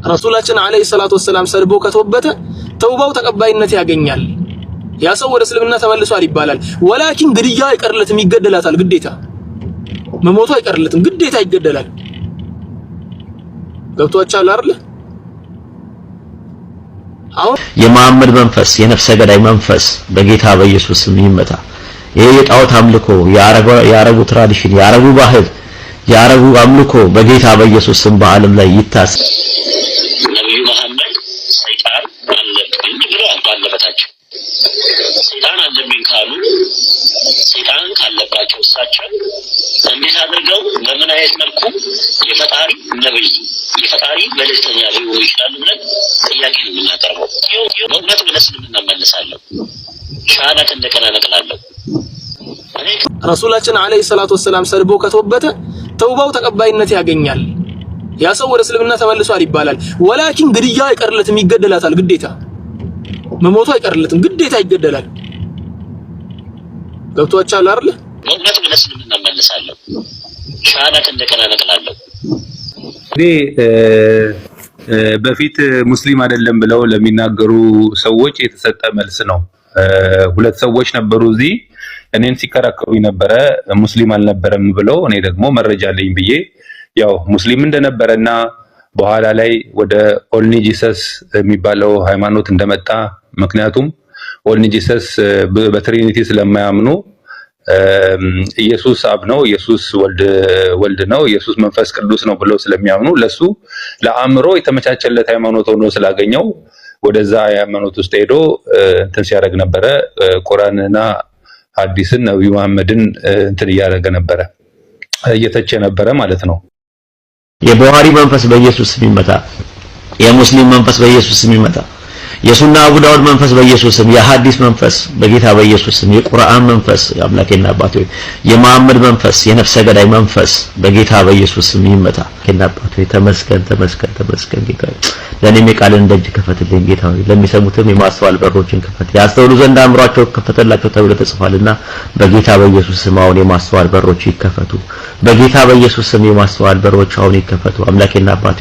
ረሱላችን አለይሂ ሰላቱ ወሰለም ሰልቦ ከተወበተ ተውባው ተቀባይነት ያገኛል። ያ ሰው ወደ እስልምና ተመልሷል ይባላል። ወላኪን ግድያ አይቀርለትም፣ ይገደላታል። ግዴታ መሞቱ አይቀርለትም፣ ግዴታ ይገደላል። ገብቷችኋል አይደል? አሁን የመሐመድ መንፈስ የነፍሰ ገዳይ መንፈስ በጌታ በኢየሱስ ስም ይመታ። ይሄ የጣዖት አምልኮ የአረቡ ትራዲሽን የአረቡ ባህል የአረቡ አምልኮ በጌታ በኢየሱስ ስም በዓለም ላይ ይታሰር። ነብዩ መሐመድ ሰይጣን አለብኝ ብለዋል። ባለበታቸው ሰይጣን አለብኝ ካሉ ሰይጣን ካለባቸው እሳቸው እንዴት አድርገው በምን አይነት መልኩ የፈጣሪ ነብይ የፈጣሪ መልእክተኛ ሊሆኑ ይችላሉ ብለን ጥያቄ ነው የምናቀርበው። በእውነት ወደ እስልምና እንመለሳለን። ሻሃዳት እንደቀና ነቅላለሁ። ረሱላችን አለይሂ ሰላቱ ወሰለም ሰልቦ ከተወበተ ተውባው ተቀባይነት ያገኛል። ያ ሰው ወደ እስልምና ተመልሷል ይባላል። ወላኪን ግድያ አይቀርለትም፣ ይገደላታል። ግዴታ መሞቱ አይቀርለትም፣ ግዴታ ይገደላል። ገብቷችኋል አይደል? በእውነት ወደ እስልምና እንመለሳለን። ሻሃዳት እንደቀና ነቅላለሁ። በፊት ሙስሊም አይደለም ብለው ለሚናገሩ ሰዎች የተሰጠ መልስ ነው። ሁለት ሰዎች ነበሩ እዚህ እኔን ሲከራከሩኝ ነበረ ሙስሊም አልነበረም ብለው፣ እኔ ደግሞ መረጃ አለኝ ብዬ ያው ሙስሊም እንደነበረና በኋላ ላይ ወደ ኦንሊ ጂሰስ የሚባለው ሃይማኖት እንደመጣ፣ ምክንያቱም ኦንሊ ጂሰስ በትሪኒቲ ስለማያምኑ ኢየሱስ አብ ነው፣ ኢየሱስ ወልድ ነው፣ ኢየሱስ መንፈስ ቅዱስ ነው ብለው ስለሚያምኑ ለሱ ለአእምሮ የተመቻቸለት ሃይማኖት ሆኖ ስላገኘው ወደዛ ሃይማኖት ውስጥ ሄዶ እንትን ሲያደርግ ነበረ። ቁርአንና ሐዲስን ነብዩ መሐመድን እንትን እያደረገ ነበረ፣ እየተቸ ነበረ ማለት ነው። የቡኻሪ መንፈስ በኢየሱስ ስም ይመታ። የሙስሊም መንፈስ በኢየሱስ ስም ይመታ። የሱና አቡ ዳውድ መንፈስ በኢየሱስ ስም፣ የሐዲስ መንፈስ በጌታ በኢየሱስ ስም፣ የቁርአን መንፈስ የአምላኬና አባቴ የመሐመድ መንፈስ የነፍሰ ገዳይ መንፈስ በጌታ በኢየሱስ ስም ይመታ። ጌታ አባቴ ተመስገን ተመስገን ተመስገን። ጌታ ለኔም የቃልን ደጅ ከፈትልኝ ጌታ ሆይ፣ ለሚሰሙትም የማስተዋል በሮችን ከፈት፣ ያስተውሉ ዘንድ አእምሯቸው ከፈተላቸው ተብሎ ተጽፏልና በጌታ በኢየሱስ ስም አሁን የማስተዋል በሮች ይከፈቱ። በጌታ በኢየሱስ ስም የማስተዋል በሮች አሁን ይከፈቱ። አምላኬና አባቴ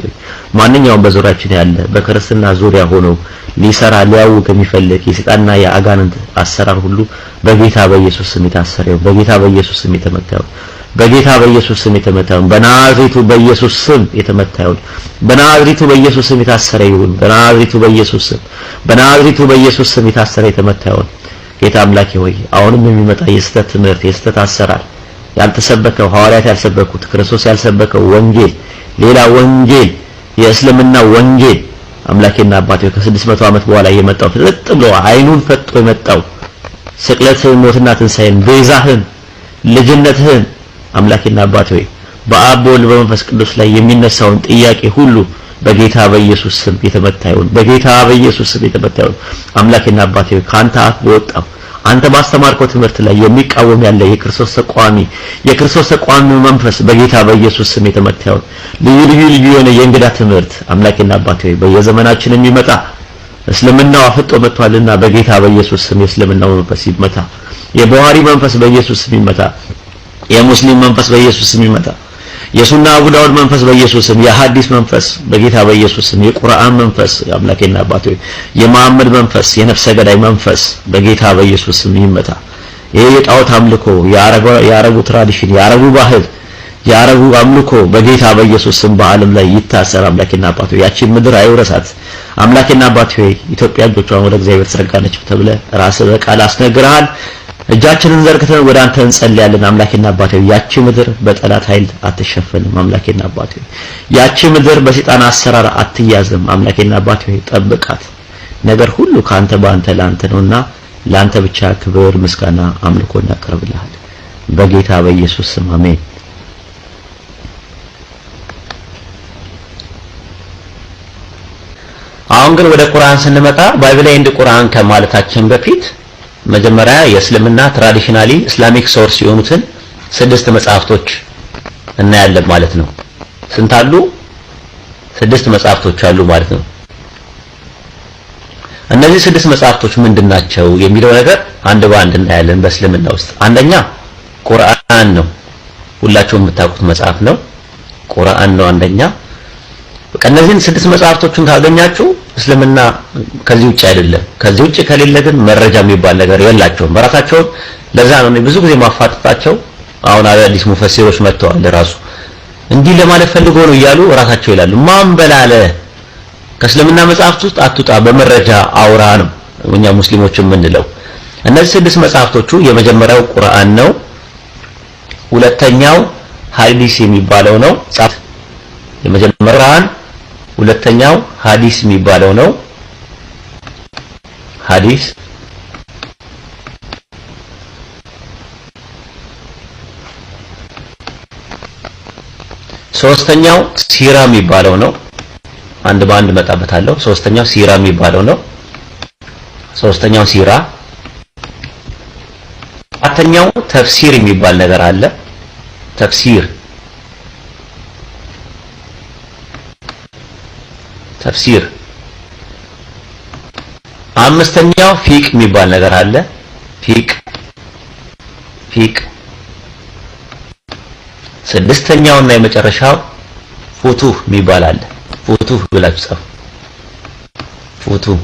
ማንኛውም በዙሪያችን ያለ በክርስትና ዙሪያ ሆኖ ሊሰራ ሊያውቅ የሚፈልግ የሰይጣንና የአጋንንት አሰራር ሁሉ በጌታ በኢየሱስ ስም የታሰረው፣ በጌታ በኢየሱስ ስም የተመታው፣ በጌታ በኢየሱስ ስም የተመታው፣ በናዝሬቱ በኢየሱስ ስም የተመታው፣ በናዝሬቱ በኢየሱስ ስም የታሰረ ይሁን። በናዝሬቱ በኢየሱስ ስም፣ በናዝሬቱ በኢየሱስ ስም የታሰረ የተመታው ጌታ አምላኬ ሆይ አሁንም የሚመጣ የስተት ትምህርት የስተት አሰራር ያልተሰበከው ሐዋርያት ያልሰበኩት ክርስቶስ ያልሰበከው ወንጌል ሌላ ወንጌል የእስልምና ወንጌል አምላኬና አባቴ ከ600 ዓመት በኋላ የመጣው ፍጥጥ ብሎ አይኑን ፈጥቶ የመጣው ስቅለትህን ሞትና ትንሳኤን ቤዛህን ልጅነትህን አምላኬና አባቴ በአብ በወልድ በመንፈስ ቅዱስ ላይ የሚነሳውን ጥያቄ ሁሉ በጌታ በኢየሱስ ስም የተመታየውን በጌታ በኢየሱስ ስም የተመታየውን አምላኬና አባቴ ካንተ አፍ በወጣው አንተ ባስተማርከው ትምህርት ላይ የሚቃወም ያለ የክርስቶስ ተቋሚ መንፈስ በጌታ በኢየሱስ ስም የተመታየውን ልዩ የሆነ የእንግዳ ትምህርት አምላኬና አባቴ በየዘመናችን የሚመጣ እስልምናው አፍጦ መጥቷልና በጌታ በኢየሱስ ስም የእስልምናው መንፈስ ይመታ። የቡኻሪ መንፈስ በኢየሱስ ስም ይመታ። የሙስሊም መንፈስ በኢየሱስ ስም ይመታ። የሱና አቡ ዳውድ መንፈስ በኢየሱስ ስም፣ የሐዲስ መንፈስ በጌታ በኢየሱስ ስም፣ የቁርአን መንፈስ አምላኬና አባቴ የመሐመድ መንፈስ የነፍሰ ገዳይ መንፈስ በጌታ በኢየሱስ ስም ይመታ። ይሄ የጣዖት አምልኮ የአረቡ ትራዲሽን የአረቡ ባህል የአረቡ አምልኮ በጌታ በኢየሱስ ስም በዓለም ላይ ይታሰር። አምላኬና አባቴ ያቺ ምድር አይወረሳት። አምላኬና አባቴ ኢትዮጵያ እጆቿን ወደ እግዚአብሔር ዘርጋለች ተብለ ራስህ በቃል አስነግረሃል። እጃችንን ዘርግተን ወደ አንተ እንጸልያለን። አምላኬና አባቴ ያቺ ምድር በጠላት ኃይል አትሸፈንም። አምላኬና አባቴ ያቺ ምድር በሰይጣን አሰራር አትያዝም። አምላኬና አባቴ ጠብቃት። ነገር ሁሉ ካንተ ባንተ ላንተ ነውና ላንተ ብቻ ክብር ምስጋና አምልኮ እናቀርብልሃል በጌታ በኢየሱስ ስም አሜን። አሁን ግን ወደ ቁርአን ስንመጣ ባይብል ኤንድ ቁርአን ከማለታችን በፊት መጀመሪያ የእስልምና ትራዲሽናሊ ኢስላሚክ ሶርስ የሆኑትን 6 መጽሐፍቶች እናያለን ማለት ነው። ስንት አሉ? 6 መጽሐፍቶች አሉ ማለት ነው። እነዚህ 6 መጽሐፍቶች ምንድናቸው የሚለው ነገር አንድ በአንድ እናያለን። በእስልምና ውስጥ አንደኛ ቁርአን ነው። ሁላችሁም የምታውቁት መጽሐፍ ነው። ቁርአን ነው አንደኛ። እነዚህን 6 መጽሐፍቶችን ካገኛችሁ እስልምና ከዚህ ውጭ አይደለም። ከዚህ ውጭ ከሌለ ግን መረጃ የሚባል ነገር የላቸውም በራሳቸው። ለዛ ነው ብዙ ጊዜ ማፋጠጣቸው። አሁን አዳዲስ ሙፈሲሮች መጥተዋል ራሱ እንዲህ ለማለት ፈልጎ ነው እያሉ ራሳቸው ይላሉ። ማን በላለ ከእስልምና መጽሐፍት ውስጥ አትውጣ በመረጃ አውራ ነው እኛ ሙስሊሞች የምንለው። እነዚህ 6 መጽሐፍቶቹ የመጀመሪያው ቁርአን ነው። ሁለተኛው ሐዲስ የሚባለው ነው። የመጀመሪያው ሁለተኛው ሐዲስ የሚባለው ነው። ሐዲስ ሶስተኛው ሲራ የሚባለው ነው። አንድ በአንድ መጣበታለሁ። ሶስተኛው ሲራ የሚባለው ነው። ሶስተኛው ሲራ። አራተኛው ተፍሲር የሚባል ነገር አለ። ተፍሲር ተፍሲር። አምስተኛው ፊቅ የሚባል ነገር አለ። ፊቅ ፊቅ። ስድስተኛው እና የመጨረሻው ፉቱህ የሚባል አለ። ፉቱህ ብላችሁ ጻፉ። ፉቱህ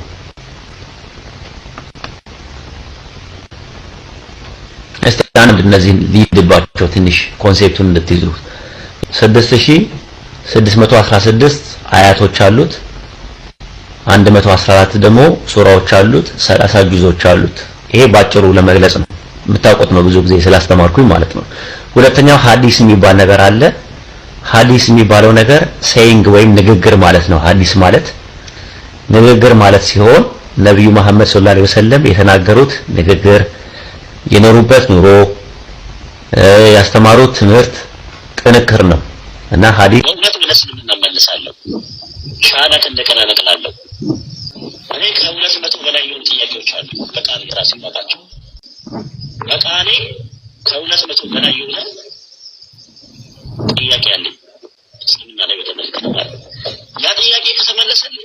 እስቲ አንድ እነዚህን ሊድባቸው ትንሽ ኮንሴፕቱን እንድትይዙ 6616 አያቶች አሉት። 114 ደግሞ ሱራዎች አሉት። 30 ጁዞች አሉት። ይሄ ባጭሩ ለመግለጽ ነው። የምታውቁት ነው ብዙ ጊዜ ስላስተማርኩኝ ማለት ነው። ሁለተኛው ሐዲስ የሚባል ነገር አለ። ሐዲስ የሚባለው ነገር ሴይንግ ወይም ንግግር ማለት ነው። ሐዲስ ማለት ንግግር ማለት ሲሆን ነብዩ መሐመድ ሰለላሁ ዐለይሂ ወሰለም የተናገሩት ንግግር፣ የኖሩበት ኑሮ፣ ያስተማሩት ትምህርት ጥንክር ነው እና ሐዲስ በእውነት ለእስልምና እመልሳለሁ። ሻሃዳት እንደገና ነቅላለሁ። እኔ ከ200 በላይ የሆኑ ጥያቄዎች አሉ። በቃሌ ራሴ ማውቃቸው በቃሌ ከ200 በላይ የሆነ ጥያቄ አለኝ እስልምና ላይ በተመለከተ ማለት ያ ጥያቄ ከተመለሰልኝ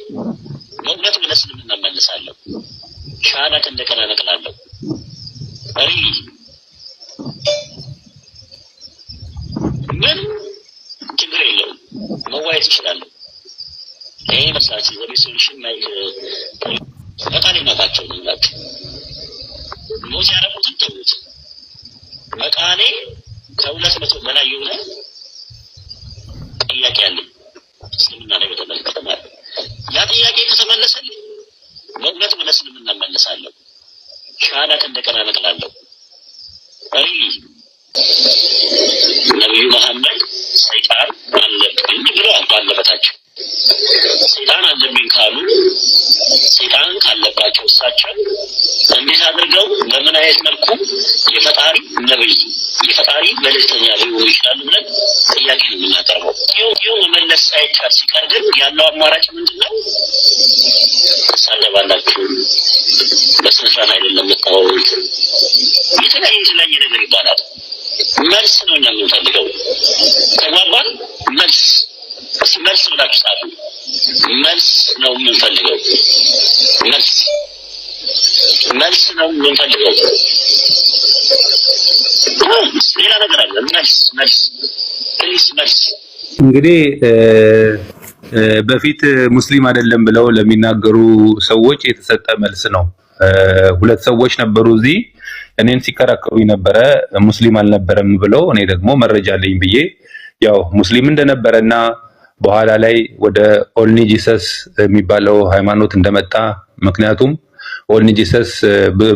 በእውነት ለእስልምና እመልሳለሁ። ሻሃዳት እንደገና ነቅላለሁ። ምን ችግር የለውም፣ መዋየት ይችላል። ይሄ መሳች ሶሉሽን ላይክ በቃሌ ማውቃቸው ነው ያላችሁ ሞት ያደረጉትን ተውት። በቃሌ ከ200 በላይ የሆነ ጥያቄ አለኝ እስልምና ላይ በተመለከተ ማለት ያ ጥያቄ ከተመለሰልኝ በእውነት ለእስልምና እመልሳለሁ። ሻሃዳት እንደገና ነቅላለሁ። ነብዩ መሐመድ ሰይጣን አለብኝ ብለዋል ባለበታቸው። ሰይጣን አለብኝ ካሉ ሰይጣን ካለባቸው እሳቸው እንዴት አድርገው በምን አይነት መልኩ የፈጣሪ ነብይ የፈጣሪ መልእክተኛ ሊሆኑ ይችላሉ ብለን ጥያቄ ነው የምናቀርበው። ይኸው መመለስ ሳይቻል ሲቀር ግን ያለው አማራጭ ምንድነው? ሳለባላችሁ በስነስርዓት አይደለም የምታወሩት። የተለያየ ነገር ይባላል። መልስ ነው እኛ የምንፈልገው። ተግባባን? መልስ መልስ ብላችሁ ጻፉ። መልስ ነው የምንፈልገው። መልስ ነው የምንፈልገው። ሌላ ነገር አለ። መልስ እንግዲህ በፊት ሙስሊም አይደለም ብለው ለሚናገሩ ሰዎች የተሰጠ መልስ ነው። 2 ሰዎች ነበሩ እዚህ እኔን ሲከራከሩኝ ነበረ። ሙስሊም አልነበረም ብለው እኔ ደግሞ መረጃ አለኝ ብዬ ያው ሙስሊም እንደነበረና በኋላ ላይ ወደ ኦንሊ ጂሰስ የሚባለው ሃይማኖት እንደመጣ ምክንያቱም ኦንሊ ጂሰስ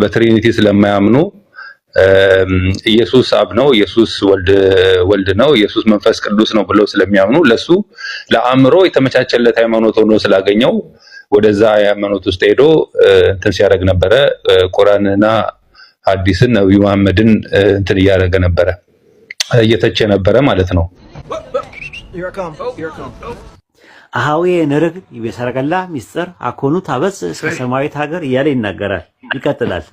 በትሪኒቲ ስለማያምኑ ኢየሱስ አብ ነው፣ ኢየሱስ ወልድ ነው፣ ኢየሱስ መንፈስ ቅዱስ ነው ብለው ስለሚያምኑ ለሱ ለአእምሮ የተመቻቸለት ሃይማኖት ሆኖ ስላገኘው ወደዛ ሃይማኖት ውስጥ ሄዶ እንትን ሲያደርግ ነበረ። ቁርአንና ሐዲስን ነብዩ መሐመድን እንትን እያደረገ ነበረ፣ እየተቸ ነበረ ማለት ነው። አሃዊ ነርግ ይበሰረቀላ ሚስጥር አኮኑ ታበጽ እስከ ሰማያዊት ሀገር እያለ ይናገራል። ይቀጥላል።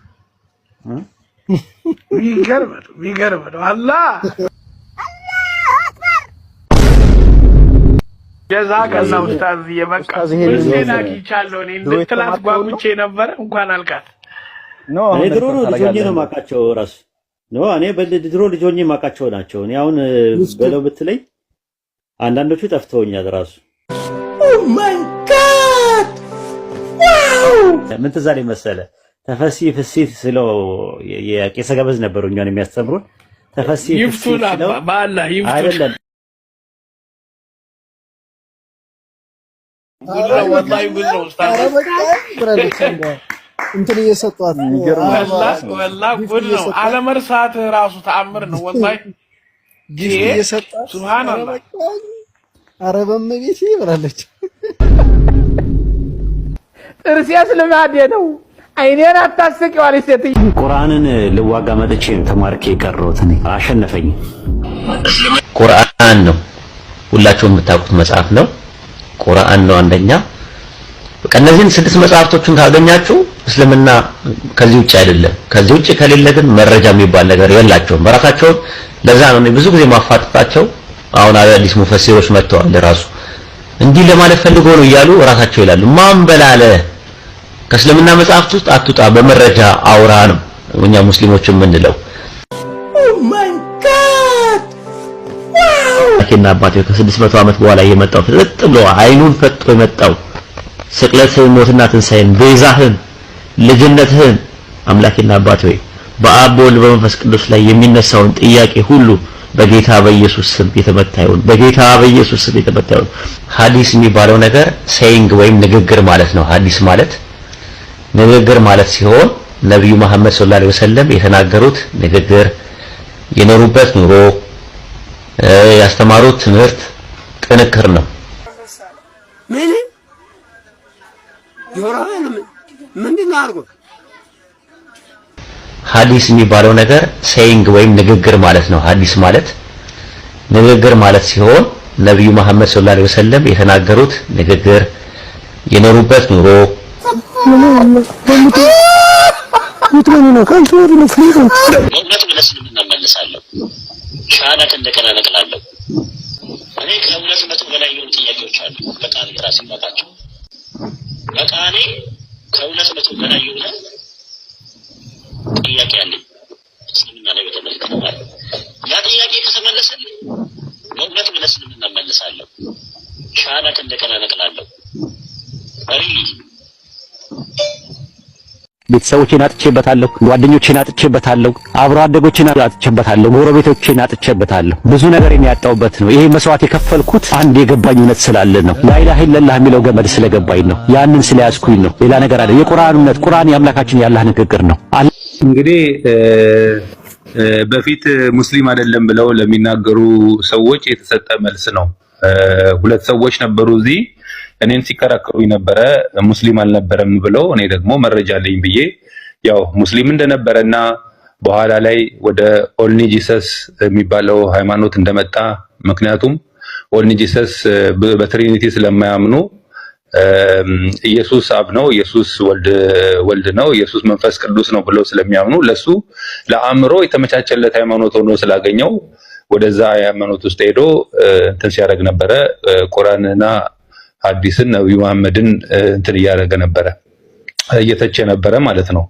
ይገርም ነው። አላህ ጀዛከላ ኡስታዝ የበቃ ዜና ኪቻለሁ። እኔ እንድትላት ጓጉቼ ነበር እንኳን አልካት። እኔ ድሮ ልጅ ሆኜ ነው የማውቃቸው እራሱ እኔ ድሮ ልጅ ሆኜ የማውቃቸው ናቸው። እኔ አሁን በለው ብትለኝ አንዳንዶቹ ጠፍተውኛል እራሱ ማይ ጋድ ዋው! ምን ትዝ አለኝ መሰለህ? ተፈሲ ፍሲት ስለው የቄሰ ገበዝ ነበሩ እኛን የሚያስተምሩን። ተፈሲ ይፍቱን አባ በአላህ ይፍቱን አይደለም ወላሂ ጉድ ነው ኡስታዝ እንትን እየሰጧት ወላሂ ጉድ ነው። አለመርሳት ራሱ ተአምር ነው ወላሂ እየሰጧት ሱብሃንአላህ። አረበም ቤት ይብላለች። ጥርሴስ ልማዴ ነው። አይኔን አታስቂው አለች ሴትዮ። ቁርአንን ልዋጋ መጥቼ ተማርኬ የቀረሁት እኔ አሸነፈኝ። ቁርአን ነው ሁላችሁም የምታውቁት መጽሐፍ ነው። ቁርአን ነው አንደኛ። በቃ እነዚህን 6 መጽሐፍቶችን ካገኛችሁ እስልምና ከዚህ ውጪ አይደለም። ከዚህ ውጪ ከሌለ ግን መረጃ የሚባል ነገር የላቸውም በራሳቸው። ለዛ ነው ብዙ ጊዜ ማፋጠጣቸው። አሁን አዳዲስ ሙፈሲሮች መጥተዋል ራሱ እንዲህ ለማለት ፈልጎ ነው እያሉ ራሳቸው ይላሉ። ማን በላለ ከእስልምና መጽሐፍት ውስጥ አትውጣ በመረጃ አውራ ነው እኛ ሙስሊሞች የምንለው። ኦ ማይ ጋድ ዋው! አኬና አባቴ ከ600 ዓመት በኋላ የመጣው ፍጥጥ ብሎ አይኑን ፈጥቶ የመጣው ስቅለትህን፣ ሞትና ትንሳኤን፣ ቤዛህን፣ ልጅነትህን አምላኬና አባቴ በአብ በወልድ በመንፈስ ቅዱስ ላይ የሚነሳውን ጥያቄ ሁሉ በጌታ በኢየሱስ ስም የተመታ ይሁን። በጌታ በኢየሱስ ስም የተመታ ይሁን። ሐዲስ የሚባለው ነገር ሴይንግ ወይም ንግግር ማለት ነው። ሐዲስ ማለት ንግግር ማለት ሲሆን ነብዩ መሐመድ ሰለላሁ ዐለይሂ ወሰለም የተናገሩት ንግግር፣ የኖሩበት ኑሮ፣ ያስተማሩት ትምህርት ጥንክር ነው። ምን ጆሮህን ምንድን አድርጎ ሐዲስ የሚባለው ነገር ሴይንግ ወይም ንግግር ማለት ነው። ሐዲስ ማለት ንግግር ማለት ሲሆን ነብዩ መሐመድ ሰለላሁ ዐለይሂ ወሰለም የተናገሩት ንግግር፣ የኖሩበት ኑሮ በእውነት ወደ እስልምና እመለሳለሁ። ሻሃዳት እንደገና እነቅላለሁ። እኔ ከ200 በላይ የሆኑ ጥያቄዎች አሉ በቃሌ ራሴ ማውቃቸው። በቃሌ ከ200 በላይ የሆነ ጥያቄ አለኝ እስልምና ላይ በተመለከተ ማለት ነው። ያ ጥያቄ ከተመለሰልኝ በእውነት ወደ እስልምና እመለሳለሁ። ሻሃዳት እንደገና እነቅላለሁ። ቤተሰቦቼን አጥቼበታለሁ፣ ጓደኞቼን አጥቼበታለሁ፣ አብሮ አደጎቼን አጥቼበታለሁ፣ ጎረቤቶቼን አጥቼበታለሁ። ብዙ ነገር የሚያጣውበት ነው። ይሄ መስዋዕት የከፈልኩት አንድ የገባኝ እውነት ስላለ ነው። ላኢላሀ ኢለላህ የሚለው ገመድ ስለገባኝ ነው። ያንን ስለያዝኩኝ ነው። ሌላ ነገር አይደለም። የቁርአን እውነት፣ ቁርአን የአምላካችን የአላህ ንግግር ነው። እንግዲህ በፊት ሙስሊም አይደለም ብለው ለሚናገሩ ሰዎች የተሰጠ መልስ ነው። 2 ሰዎች ነበሩ እዚህ እኔን ሲከራከሩኝ ነበረ። ሙስሊም አልነበረም ብለው እኔ ደግሞ መረጃ አለኝ ብዬ ያው ሙስሊም እንደነበረና በኋላ ላይ ወደ ኦንሊ ጂሰስ የሚባለው ሃይማኖት እንደመጣ፣ ምክንያቱም ኦንሊ ጂሰስ በትሪኒቲ ስለማያምኑ ኢየሱስ አብ ነው፣ ኢየሱስ ወልድ ነው፣ ኢየሱስ መንፈስ ቅዱስ ነው ብለው ስለሚያምኑ ለሱ ለአእምሮ የተመቻቸለት ሃይማኖት ሆኖ ስላገኘው ወደዛ ሃይማኖት ውስጥ ሄዶ እንትን ሲያደርግ ነበረ። ቁርአንና ሐዲስን ነብዩ መሐመድን እንትን እያደረገ ነበረ፣ እየተቸ ነበረ ማለት ነው።